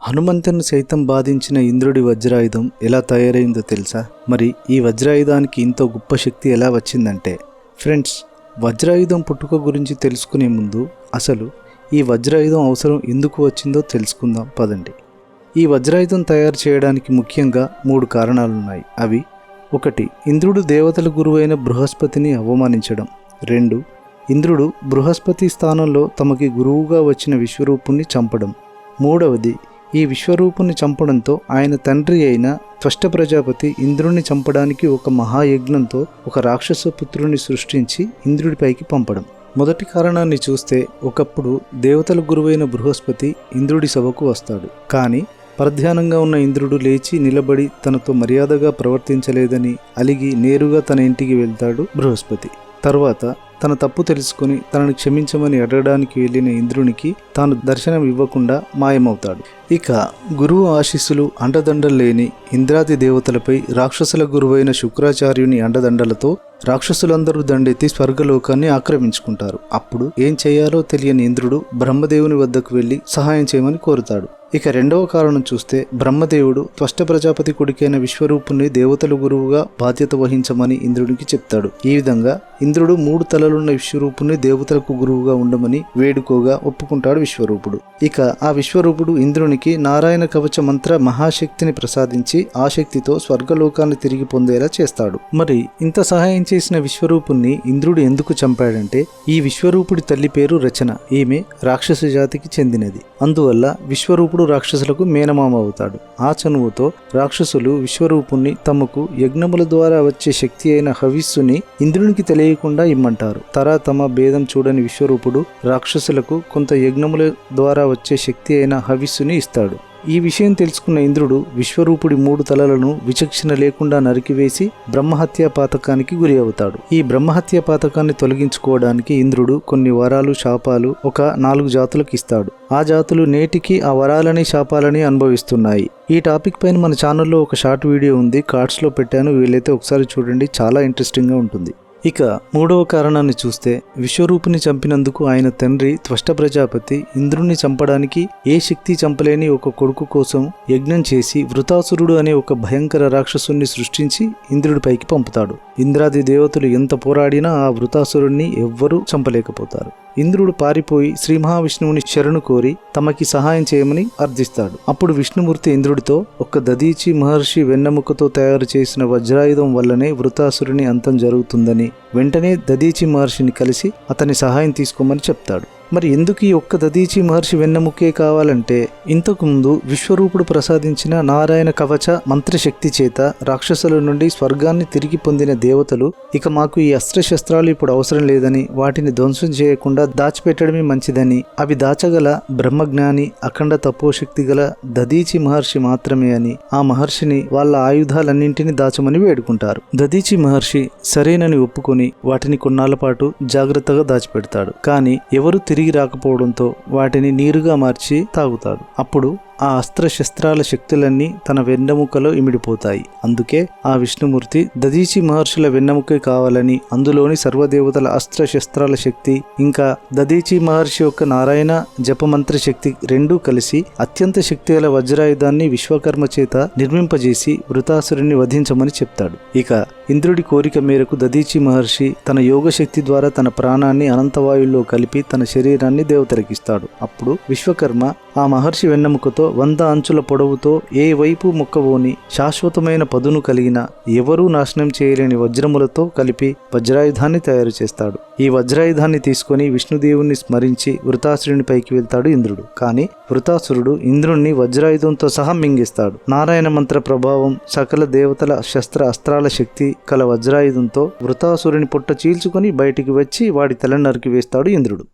హనుమంతుని సైతం బాధించిన ఇంద్రుడి వజ్రాయుధం ఎలా తయారైందో తెలుసా? మరి ఈ వజ్రాయుధానికి ఇంత గొప్ప శక్తి ఎలా వచ్చిందంటే ఫ్రెండ్స్, వజ్రాయుధం పుట్టుక గురించి తెలుసుకునే ముందు అసలు ఈ వజ్రాయుధం అవసరం ఎందుకు వచ్చిందో తెలుసుకుందాం పదండి. ఈ వజ్రాయుధం తయారు చేయడానికి ముఖ్యంగా 3 కారణాలున్నాయి. అవి: 1. ఇంద్రుడు దేవతల గురువైన బృహస్పతిని అవమానించడం. 2. ఇంద్రుడు బృహస్పతి స్థానంలో తమకి గురువుగా వచ్చిన విశ్వరూపుణ్ణి చంపడం. 3. ఈ విశ్వరూపుని చంపడంతో ఆయన తండ్రి అయిన త్వష్ట ప్రజాపతి ఇంద్రుణ్ణి చంపడానికి ఒక మహాయజ్ఞంతో ఒక రాక్షస పుత్రుని సృష్టించి ఇంద్రుడిపైకి పంపడం. మొదటి కారణాన్ని చూస్తే, ఒకప్పుడు దేవతల గురువైన బృహస్పతి ఇంద్రుడి సభకు వస్తాడు. కానీ పరధ్యానంగా ఉన్న ఇంద్రుడు లేచి నిలబడి తనతో మర్యాదగా ప్రవర్తించలేదని అలిగి నేరుగా తన ఇంటికి వెళ్తాడు బృహస్పతి. తర్వాత తన తప్పు తెలుసుకుని తనని క్షమించమని అడగడానికి వెళ్ళిన ఇంద్రునికి తాను దర్శనం ఇవ్వకుండా మాయమవుతాడు. ఇక గురువు ఆశీస్సులు అండదండలు లేని ఇంద్రాది దేవతలపై రాక్షసుల గురువైన శుక్రాచార్యుని అండదండలతో రాక్షసులందరూ దండెత్తి స్వర్గలోకాన్ని ఆక్రమించుకుంటారు. అప్పుడు ఏం చేయాలో తెలియని ఇంద్రుడు బ్రహ్మదేవుని వద్దకు వెళ్లి సహాయం చేయమని కోరుతాడు. ఇక రెండవ కారణం చూస్తే, బ్రహ్మదేవుడు త్వష్ట ప్రజాపతి కొడుకైన విశ్వరూపుని దేవతల గురువుగా బాధ్యత వహించమని ఇంద్రుడికి చెప్తాడు. ఈ విధంగా ఇంద్రుడు 3 తలలున్న విశ్వరూపుని దేవతలకు గురువుగా ఉండమని వేడుకోగా ఒప్పుకుంటాడు విశ్వరూపుడు. ఇక ఆ విశ్వరూపుడు ఇంద్రునికి నారాయణ కవచ మంత్ర మహాశక్తిని ప్రసాదించి ఆ శక్తితో స్వర్గలోకాన్ని తిరిగి పొందేలా చేస్తాడు. మరి ఇంత సహాయం చేసిన విశ్వరూపుణ్ణి ఇంద్రుడు ఎందుకు చంపాడంటే, ఈ విశ్వరూపుడి తల్లి పేరు రచన. ఈమె రాక్షస జాతికి చెందినది. అందువల్ల విశ్వరూపుడు రాక్షసులకు మేనమామ అవుతాడు. ఆ చనువుతో రాక్షసులు విశ్వరూపుణ్ణి తమకు యజ్ఞముల ద్వారా వచ్చే శక్తి అయిన హవిస్సుని ఇంద్రునికి తెలియకుండా ఇమ్మంటారు. తమ భేదం చూడని విశ్వరూపుడు రాక్షసులకు కొంత యజ్ఞముల ద్వారా వచ్చే శక్తి అయిన హవిస్సుని ఇస్తాడు. ఈ విషయం తెలుసుకున్న ఇంద్రుడు విశ్వరూపుడి 3 తలలను విచక్షణ లేకుండా నరికివేసి బ్రహ్మహత్యా పాతకానికి గురి అవుతాడు. ఈ బ్రహ్మహత్యా పాతకాన్ని తొలగించుకోవడానికి ఇంద్రుడు కొన్ని వరాలు, శాపాలు ఒక 4 జాతులకు ఇస్తాడు. ఆ జాతులు నేటికి ఆ వరాలని, శాపాలని అనుభవిస్తున్నాయి. ఈ టాపిక్ పైన మన ఛానల్లో ఒక షార్ట్ వీడియో ఉంది, కార్డ్స్లో పెట్టాను, వీలైతే ఒకసారి చూడండి, చాలా ఇంట్రెస్టింగ్గా ఉంటుంది. ఇక 3వ కారణాన్ని చూస్తే, విశ్వరూపుని చంపినందుకు ఆయన తండ్రి త్వష్ట ప్రజాపతి ఇంద్రుణ్ణి చంపడానికి ఏ శక్తి చంపలేని ఒక కొడుకు కోసం యజ్ఞం చేసి వృతాసురుడు అనే ఒక భయంకర రాక్షసుని సృష్టించి ఇంద్రుడిపైకి పంపుతాడు. ఇంద్రాది దేవతలు ఎంత పోరాడినా ఆ వృతాసురుణ్ణి ఎవ్వరూ చంపలేకపోతారు. ఇంద్రుడు పారిపోయి శ్రీ మహావిష్ణువుని శరణు కోరి తమకి సహాయం చేయమని అర్థిస్తాడు. అప్పుడు విష్ణుమూర్తి ఇంద్రుడితో, ఒక్క దదీచి మహర్షి వెన్నెముకతో తయారు చేసిన వజ్రాయుధం వల్లనే వృతాసురుని అంతం జరుగుతుందని వెంటనే దదీచి మహర్షిని కలిసి అతని సహాయం తీసుకోమని చెప్తాడు. మరి ఎందుకు ఈ ఒక్క దదీచి మహర్షి వెన్నెముకే కావాలంటే, ఇంతకుముందు విశ్వరూపుడు ప్రసాదించిన నారాయణ కవచ మంత్రశక్తి చేత రాక్షసుల నుండి స్వర్గాన్ని తిరిగి పొందిన దేవతలు ఇక మాకు ఈ అస్త్రశస్త్రాలు ఇప్పుడు అవసరం లేదని వాటిని ధ్వంసం చేయకుండా దాచిపెట్టడమే మంచిదని, అవి దాచగల బ్రహ్మజ్ఞాని అఖండ తపోశక్తి గల దదీచి మహర్షి మాత్రమే అని ఆ మహర్షిని వాళ్ళ ఆయుధాలన్నింటినీ దాచమని వేడుకుంటారు. దదీచి మహర్షి సరేనని ఒప్పుకొని వాటిని కొన్నాళ్ల పాటు జాగ్రత్తగా దాచిపెడతాడు. కానీ ఎవరు తిరిగి రాకపోవడంతో వాటిని నీరుగా మార్చి తాగుతాడు. అప్పుడు ఆ అస్త్రశస్త్రాల శక్తులన్నీ తన వెన్నెముకలో ఇమిడిపోతాయి. అందుకే ఆ విష్ణుమూర్తి దదీచి మహర్షుల వెన్నెముకే కావాలని, అందులోని సర్వదేవతల అస్త్రశస్త్రాల శక్తి ఇంకా దదీచి మహర్షి యొక్క నారాయణ జపమంత్ర శక్తి రెండూ కలిసి అత్యంత శక్తి గల వజ్రాయుధాన్ని విశ్వకర్మ చేత నిర్మింపజేసి వృతాసురుని వధించమని చెప్తాడు. ఇక ఇంద్రుడి కోరిక మేరకు దదీచి మహర్షి తన యోగశక్తి ద్వారా తన ప్రాణాన్ని అనంతవాయుల్లో కలిపి తన శరీరాన్ని దేవతలకిస్తాడు. అప్పుడు విశ్వకర్మ ఆ మహర్షి వెన్నెముకతో 100 అంచుల పొడవుతో ఏ వైపు మొక్కవోని శాశ్వతమైన పదును కలిగిన ఎవరూ నాశనం చేయలేని వజ్రములతో కలిపి వజ్రాయుధాన్ని తయారు చేస్తాడు. ఈ వజ్రాయుధాన్ని తీసుకొని విష్ణుదేవుని స్మరించి వృతాసురుని పైకి వెళ్తాడు ఇంద్రుడు. కానీ వృతాసురుడు ఇంద్రుణ్ణి వజ్రాయుధంతో సహా మింగేస్తాడు. నారాయణ మంత్ర ప్రభావం, సకల దేవతల శస్త్ర అస్త్రాల శక్తి కల వజ్రాయుధంతో వృతాసురుని పొట్ట చీల్చుకొని బయటికి వచ్చి వాడి తల నరికి వేస్తాడు ఇంద్రుడు.